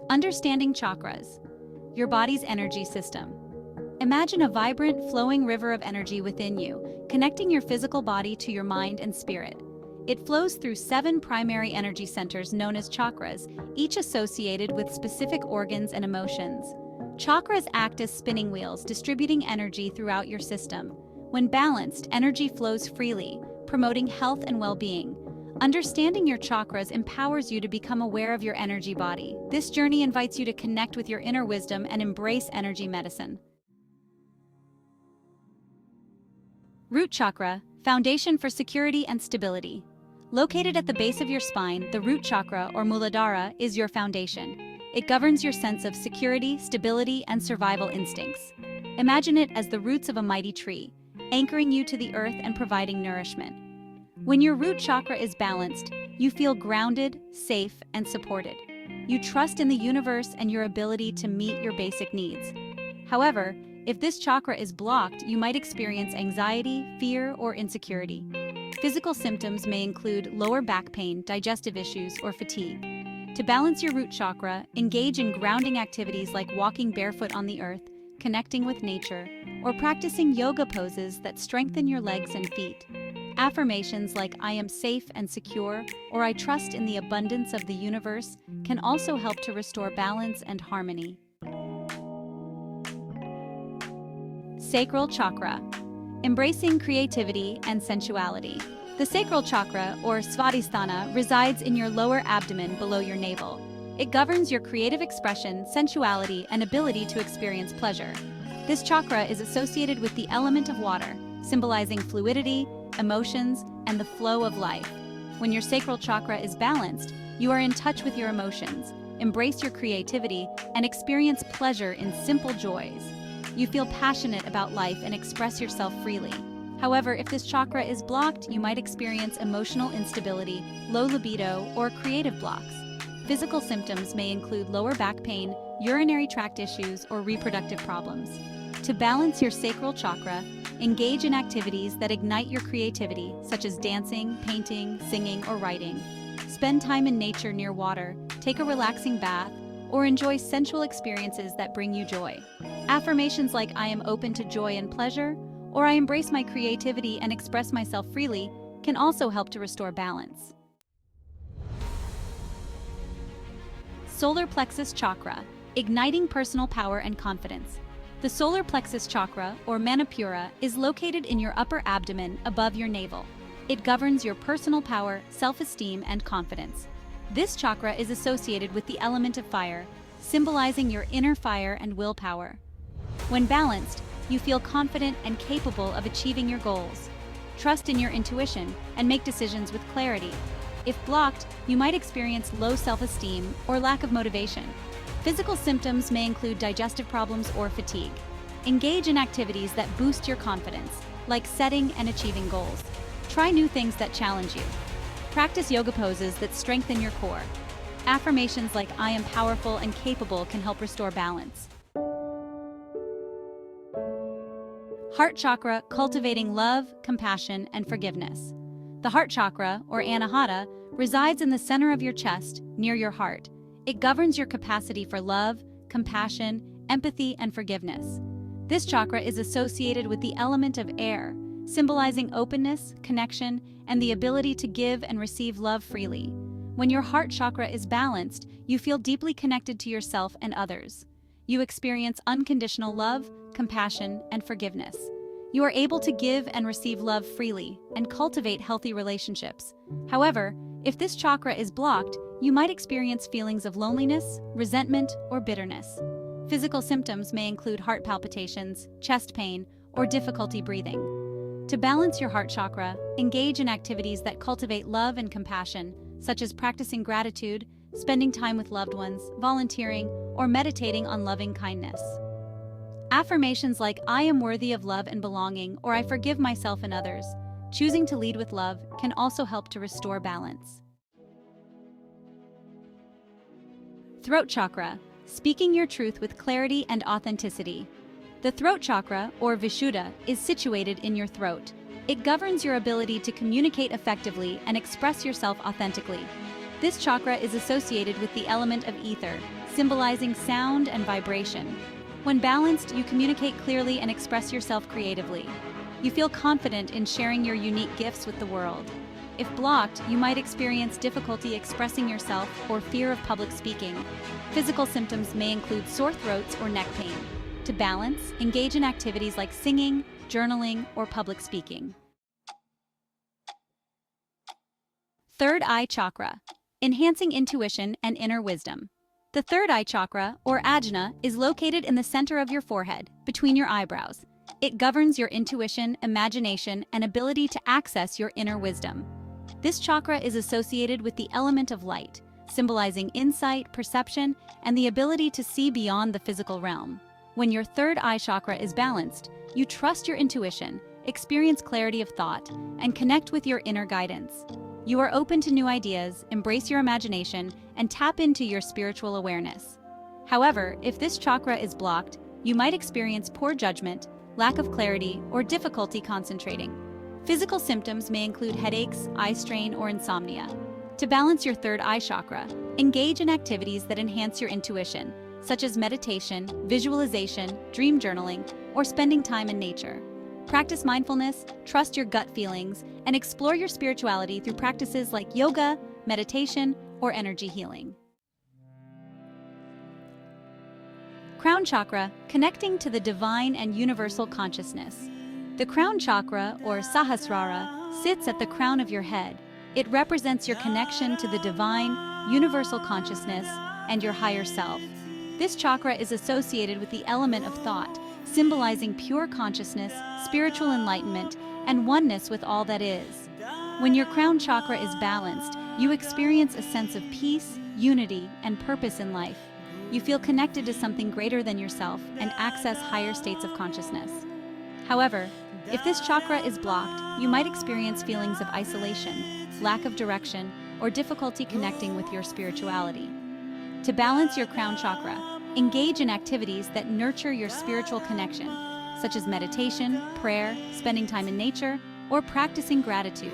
Understanding chakras, your body's energy system. Imagine a vibrant, flowing river of energy within you, connecting your physical body to your mind and spirit. It flows through 7 primary energy centers known as chakras, each associated with specific organs and emotions. Chakras act as spinning wheels, distributing energy throughout your system. When balanced, energy flows freely, promoting health and well-being. Understanding your chakras empowers you to become aware of your energy body. This journey invites you to connect with your inner wisdom and embrace energy medicine. Root chakra, foundation for security and stability. Located at the base of your spine, the root chakra, or Muladhara, is your foundation. It governs your sense of security, stability, and survival instincts. Imagine it as the roots of a mighty tree, anchoring you to the earth and providing nourishment. When your root chakra is balanced, you feel grounded, safe, and supported. You trust in the universe and your ability to meet your basic needs. However, if this chakra is blocked, you might experience anxiety, fear, or insecurity. Physical symptoms may include lower back pain, digestive issues, or fatigue. To balance your root chakra, engage in grounding activities like walking barefoot on the earth, connecting with nature, or practicing yoga poses that strengthen your legs and feet. Affirmations like "I am safe and secure" or "I trust in the abundance of the universe" can also help to restore balance and harmony. Sacral chakra, embracing creativity and sensuality. The sacral chakra, or Svadhisthana, resides in your lower abdomen below your navel. It governs your creative expression, sensuality, and ability to experience pleasure. This chakra is associated with the element of water, symbolizing fluidity, emotions, and the flow of life. When your sacral chakra is balanced, you are in touch with your emotions, embrace your creativity, and experience pleasure in simple joys. You feel passionate about life and express yourself freely. However, if this chakra is blocked, you might experience emotional instability, low libido, or creative blocks. Physical symptoms may include lower back pain, urinary tract issues, or reproductive problems. To balance your sacral chakra, engage in activities that ignite your creativity, such as dancing, painting, singing, or writing. Spend time in nature near water, take a relaxing bath, or enjoy sensual experiences that bring you joy. Affirmations like "I am open to joy and pleasure" or "I embrace my creativity and express myself freely" can also help to restore balance. Solar plexus chakra, igniting personal power and confidence. The solar plexus chakra, or Manipura, is located in your upper abdomen above your navel. It governs your personal power, self-esteem, and confidence. This chakra is associated with the element of fire, symbolizing your inner fire and willpower. When balanced, you feel confident and capable of achieving your goals. Trust in your intuition and make decisions with clarity. If blocked, you might experience low self-esteem or lack of motivation. Physical symptoms may include digestive problems or fatigue. Engage in activities that boost your confidence, like setting and achieving goals. Try new things that challenge you. Practice yoga poses that strengthen your core. Affirmations like "I am powerful and capable" can help restore balance. Heart chakra, cultivating love, compassion, and forgiveness. The heart chakra, or Anahata, resides in the center of your chest, near your heart. It governs your capacity for love, compassion, empathy, and forgiveness. This chakra is associated with the element of air, symbolizing openness, connection, and the ability to give and receive love freely. When your heart chakra is balanced, you feel deeply connected to yourself and others. You experience unconditional love, compassion, and forgiveness. You are able to give and receive love freely and cultivate healthy relationships. However, if this chakra is blocked, you might experience feelings of loneliness, resentment, or bitterness. Physical symptoms may include heart palpitations, chest pain, or difficulty breathing. To balance your heart chakra, engage in activities that cultivate love and compassion, such as practicing gratitude, spending time with loved ones, volunteering, or meditating on loving kindness. Affirmations like "I am worthy of love and belonging" or "I forgive myself and others," choosing to lead with love, can also help to restore balance. Throat chakra, speaking your truth with clarity and authenticity. The throat chakra, or Vishuddha, is situated in your throat. It governs your ability to communicate effectively and express yourself authentically. This chakra is associated with the element of ether, symbolizing sound and vibration. When balanced, you communicate clearly and express yourself creatively. You feel confident in sharing your unique gifts with the world. If blocked, you might experience difficulty expressing yourself or fear of public speaking. Physical symptoms may include sore throats or neck pain. To balance, engage in activities like singing, journaling, or public speaking. Third eye chakra, enhancing intuition and inner wisdom. The third eye chakra, or ajna, is located in the center of your forehead, between your eyebrows. It governs your intuition, imagination, and ability to access your inner wisdom. This chakra is associated with the element of light, symbolizing insight, perception, and the ability to see beyond the physical realm. When your third eye chakra is balanced, you trust your intuition, experience clarity of thought, and connect with your inner guidance. You are open to new ideas, embrace your imagination, and tap into your spiritual awareness. However, if this chakra is blocked, you might experience poor judgment, lack of clarity, or difficulty concentrating. Physical symptoms may include headaches, eye strain, or insomnia. To balance your third eye chakra, engage in activities that enhance your intuition, such as meditation, visualization, dream journaling, or spending time in nature. Practice mindfulness, trust your gut feelings, and explore your spirituality through practices like yoga, meditation, or energy healing. Crown chakra, connecting to the divine and universal consciousness. The crown chakra, or Sahasrara, sits at the crown of your head. It represents your connection to the divine, universal consciousness, and your higher self. This chakra is associated with the element of thought, symbolizing pure consciousness, spiritual enlightenment, and oneness with all that is. When your crown chakra is balanced, you experience a sense of peace, unity, and purpose in life. You feel connected to something greater than yourself and access higher states of consciousness. However, if this chakra is blocked, you might experience feelings of isolation, lack of direction, or difficulty connecting with your spirituality. To balance your crown chakra, engage in activities that nurture your spiritual connection, such as meditation, prayer, spending time in nature, or practicing gratitude.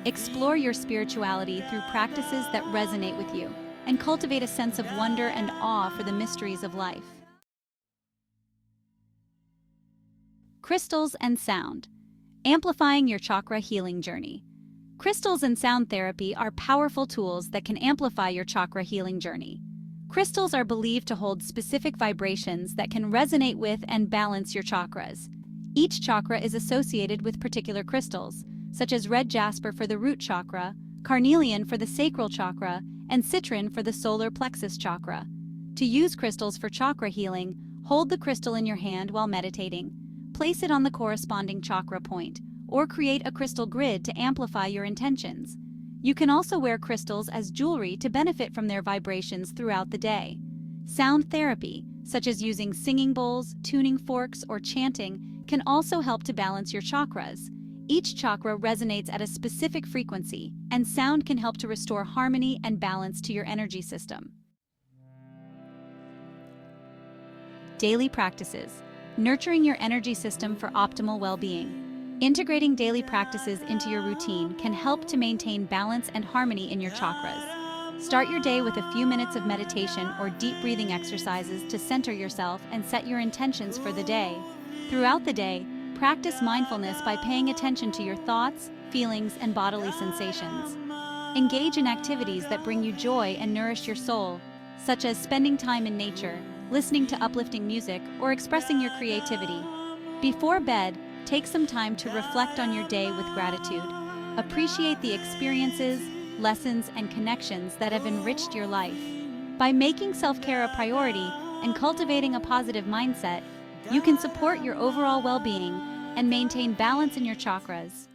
Explore your spirituality through practices that resonate with you, and cultivate a sense of wonder and awe for the mysteries of life. Crystals and sound, amplifying your chakra healing journey. Crystals and sound therapy are powerful tools that can amplify your chakra healing journey. Crystals are believed to hold specific vibrations that can resonate with and balance your chakras. Each chakra is associated with particular crystals, such as red jasper for the root chakra, carnelian for the sacral chakra, and citron for the solar plexus chakra. To use crystals for chakra healing, hold the crystal in your hand while meditating. Place it on the corresponding chakra point, or create a crystal grid to amplify your intentions. You can also wear crystals as jewelry to benefit from their vibrations throughout the day. Sound therapy, such as using singing bowls, tuning forks, or chanting, can also help to balance your chakras. Each chakra resonates at a specific frequency, and sound can help to restore harmony and balance to your energy system. Daily practices, nurturing your energy system for optimal well-being. Integrating daily practices into your routine can help to maintain balance and harmony in your chakras. Start your day with a few minutes of meditation or deep breathing exercises to center yourself and set your intentions for the day. Throughout the day, practice mindfulness by paying attention to your thoughts, feelings, and bodily sensations. Engage in activities that bring you joy and nourish your soul, such as spending time in nature, listening to uplifting music, or expressing your creativity. Before bed, take some time to reflect on your day with gratitude. Appreciate the experiences, lessons, and connections that have enriched your life. By making self-care a priority and cultivating a positive mindset, you can support your overall well-being and maintain balance in your chakras.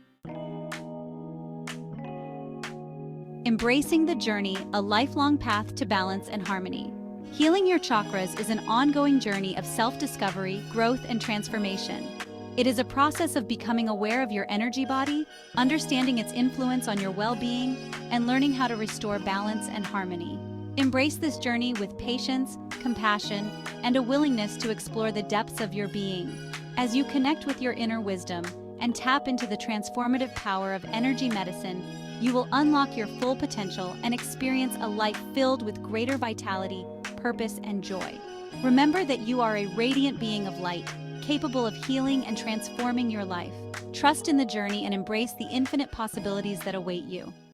Embracing the journey, a lifelong path to balance and harmony. Healing your chakras is an ongoing journey of self-discovery, growth, and transformation. It is a process of becoming aware of your energy body, understanding its influence on your well-being, and learning how to restore balance and harmony. Embrace this journey with patience, compassion, and a willingness to explore the depths of your being. As you connect with your inner wisdom and tap into the transformative power of energy medicine, You will unlock your full potential and experience a life filled with greater vitality, purpose, and joy. Remember that you are a radiant being of light, capable of healing and transforming your life. Trust in the journey and embrace the infinite possibilities that await you.